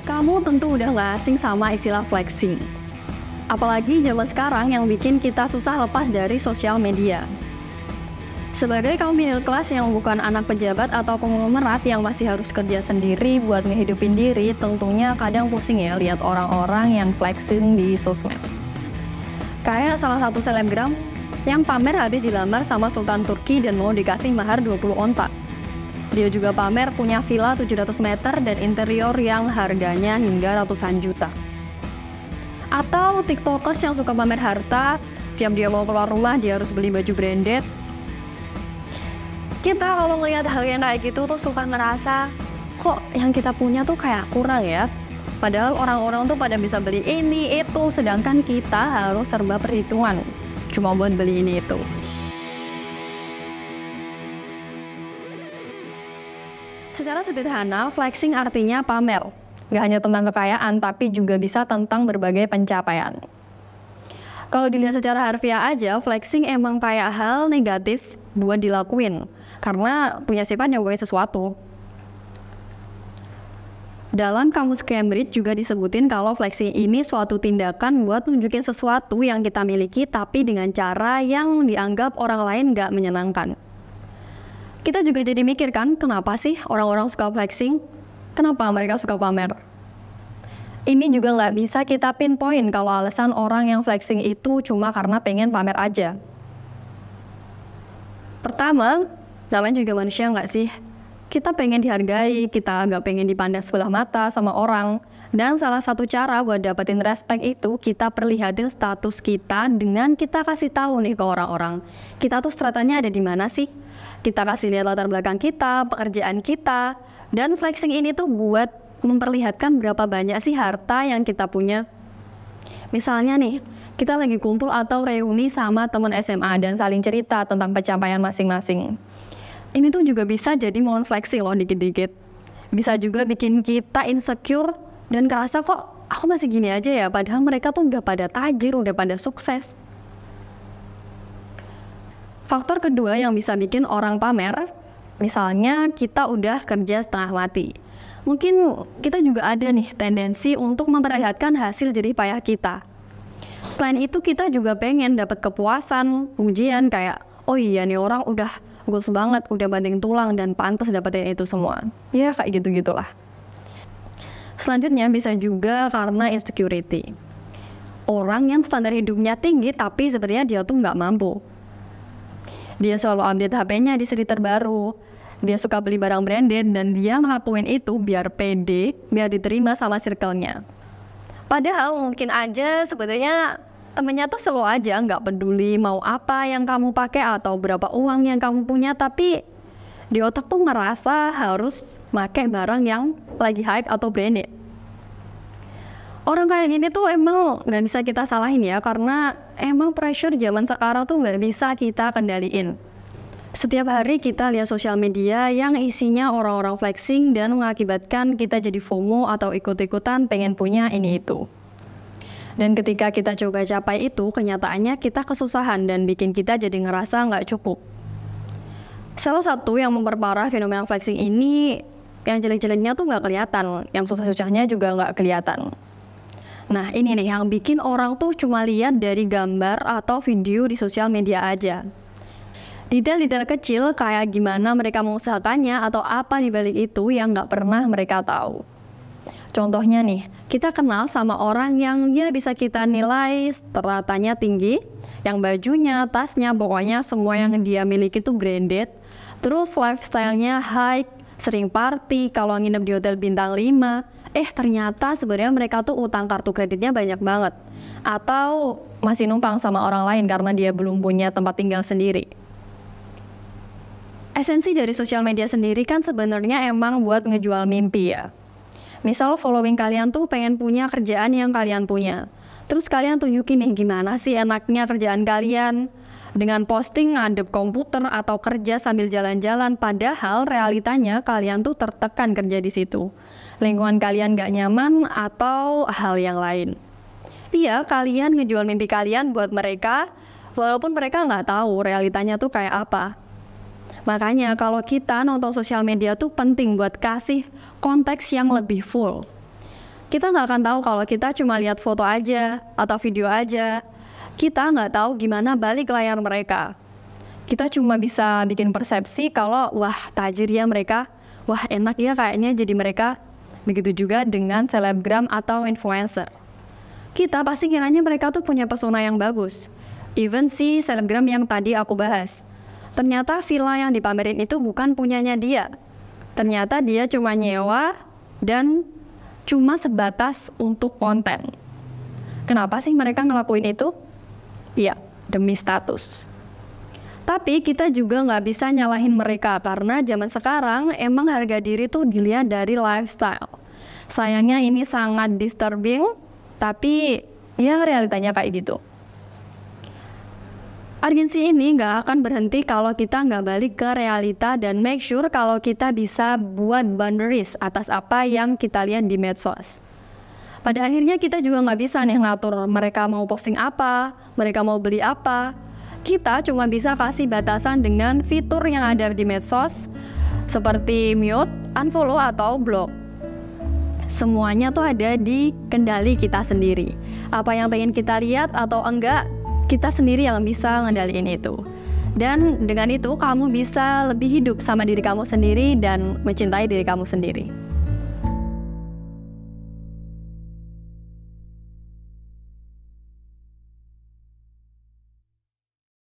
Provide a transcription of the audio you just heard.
Kamu tentu udah gak asing sama istilah flexing. Apalagi zaman sekarang yang bikin kita susah lepas dari sosial media. Sebagai kaum middle class yang bukan anak pejabat atau konglomerat yang masih harus kerja sendiri buat ngehidupin diri, tentunya kadang pusing ya lihat orang-orang yang flexing di sosmed. Kayak salah satu selebgram yang pamer habis dilamar sama Sultan Turki dan mau dikasih mahar 20 onta. Dia juga pamer punya villa 700 meter dan interior yang harganya hingga ratusan juta. Atau tiktokers yang suka pamer harta, tiap dia mau keluar rumah dia harus beli baju branded. Kita kalau ngelihat hal yang kayak gitu tuh suka ngerasa, kok yang kita punya tuh kayak kurang ya? Padahal orang-orang tuh pada bisa beli ini, itu, sedangkan kita harus serba perhitungan cuma buat beli ini itu. Secara sederhana, flexing artinya pamer. Gak hanya tentang kekayaan, tapi juga bisa tentang berbagai pencapaian. Kalau dilihat secara harfiah aja, flexing emang kayak hal negatif buat dilakuin, karena punya sifat nyobain sesuatu. Dalam kamus Cambridge juga disebutin kalau flexing ini suatu tindakan buat nunjukin sesuatu yang kita miliki, tapi dengan cara yang dianggap orang lain gak menyenangkan. Kita juga jadi mikir kan, kenapa sih orang-orang suka flexing? Kenapa mereka suka pamer? Ini juga nggak bisa kita pinpoint kalau alasan orang yang flexing itu cuma karena pengen pamer aja. Pertama, namanya juga manusia nggak sih? Kita pengen dihargai, kita nggak pengen dipandang sebelah mata sama orang. Dan salah satu cara buat dapetin respect itu, kita perlihatin status kita dengan kita kasih tahu nih ke orang-orang. Kita tuh stratanya ada di mana sih? Kita kasih lihat latar belakang kita, pekerjaan kita, dan flexing ini tuh buat memperlihatkan berapa banyak sih harta yang kita punya. Misalnya nih, kita lagi kumpul atau reuni sama teman SMA dan saling cerita tentang pencapaian masing-masing. Ini tuh juga bisa jadi momen flexing loh dikit-dikit. Bisa juga bikin kita insecure dan kerasa kok aku masih gini aja ya, padahal mereka tuh udah pada tajir, udah pada sukses. Faktor kedua yang bisa bikin orang pamer, misalnya kita udah kerja setengah mati. Mungkin kita juga ada nih tendensi untuk memperlihatkan hasil jerih payah kita. Selain itu kita juga pengen dapat kepuasan, pujian kayak, oh iya nih orang udah goals banget, udah banting tulang dan pantas dapetin itu semua. Ya kayak gitu-gitulah. Selanjutnya bisa juga karena insecurity. Orang yang standar hidupnya tinggi tapi sebenarnya dia tuh nggak mampu. Dia selalu update HP-nya di seri terbaru. Dia suka beli barang branded dan dia ngelakuin itu biar pede, biar diterima sama circle-nya. Padahal mungkin aja sebenarnya temennya tuh slow aja, nggak peduli mau apa yang kamu pakai atau berapa uang yang kamu punya, tapi di otak tuh ngerasa harus pakai barang yang lagi hype atau branded. Orang kayak gini tuh emang nggak bisa kita salahin ya, karena emang pressure zaman sekarang tuh nggak bisa kita kendaliin. Setiap hari kita lihat sosial media yang isinya orang-orang flexing dan mengakibatkan kita jadi FOMO atau ikut-ikutan pengen punya ini itu. Dan ketika kita coba capai itu, kenyataannya kita kesusahan dan bikin kita jadi ngerasa nggak cukup. Salah satu yang memperparah fenomena flexing ini, yang jelek-jeleknya tuh nggak kelihatan, yang susah-susahnya juga nggak kelihatan. Nah ini nih yang bikin orang tuh cuma lihat dari gambar atau video di sosial media aja. Detail-detail kecil kayak gimana mereka mengusahakannya atau apa di balik itu yang nggak pernah mereka tahu. Contohnya nih, kita kenal sama orang yang ya bisa kita nilai stratanya tinggi, yang bajunya, tasnya, pokoknya semua yang dia miliki itu branded, terus lifestyle-nya high, sering party, kalau nginep di hotel bintang 5, ternyata sebenarnya mereka tuh utang kartu kreditnya banyak banget, atau masih numpang sama orang lain karena dia belum punya tempat tinggal sendiri. Esensi dari sosial media sendiri kan sebenarnya emang buat ngejual mimpi ya. Misal following kalian tuh pengen punya kerjaan yang kalian punya. Terus kalian tunjukin nih gimana sih enaknya kerjaan kalian. Dengan posting ngadep komputer atau kerja sambil jalan-jalan. Padahal realitanya kalian tuh tertekan kerja di situ. Lingkungan kalian gak nyaman atau hal yang lain. Iya, kalian ngejual mimpi kalian buat mereka. Walaupun mereka nggak tahu realitanya tuh kayak apa. Makanya kalau kita nonton sosial media tuh penting buat kasih konteks yang lebih full. Kita nggak akan tahu kalau kita cuma lihat foto aja atau video aja. Kita nggak tahu gimana balik layar mereka. Kita cuma bisa bikin persepsi kalau wah tajir ya mereka, wah enak ya kayaknya jadi mereka. Begitu juga dengan selebgram atau influencer. Kita pasti kiranya mereka tuh punya pesona yang bagus. Even si selebgram yang tadi aku bahas. Ternyata villa yang dipamerin itu bukan punyanya dia. Ternyata dia cuma nyewa dan cuma sebatas untuk konten. Kenapa sih mereka ngelakuin itu? Ya, demi status. Tapi kita juga nggak bisa nyalahin mereka karena zaman sekarang emang harga diri tuh dilihat dari lifestyle. Sayangnya ini sangat disturbing, tapi ya realitanya kayak gitu. Urgensi ini nggak akan berhenti kalau kita nggak balik ke realita dan make sure kalau kita bisa buat boundaries atas apa yang kita lihat di medsos. Pada akhirnya kita juga nggak bisa nih ngatur mereka mau posting apa, mereka mau beli apa. Kita cuma bisa kasih batasan dengan fitur yang ada di medsos seperti mute, unfollow, atau block. Semuanya tuh ada di kendali kita sendiri. Apa yang pengen kita lihat atau enggak, kita sendiri yang bisa ngendaliin itu. Dan dengan itu kamu bisa lebih hidup sama diri kamu sendiri dan mencintai diri kamu sendiri.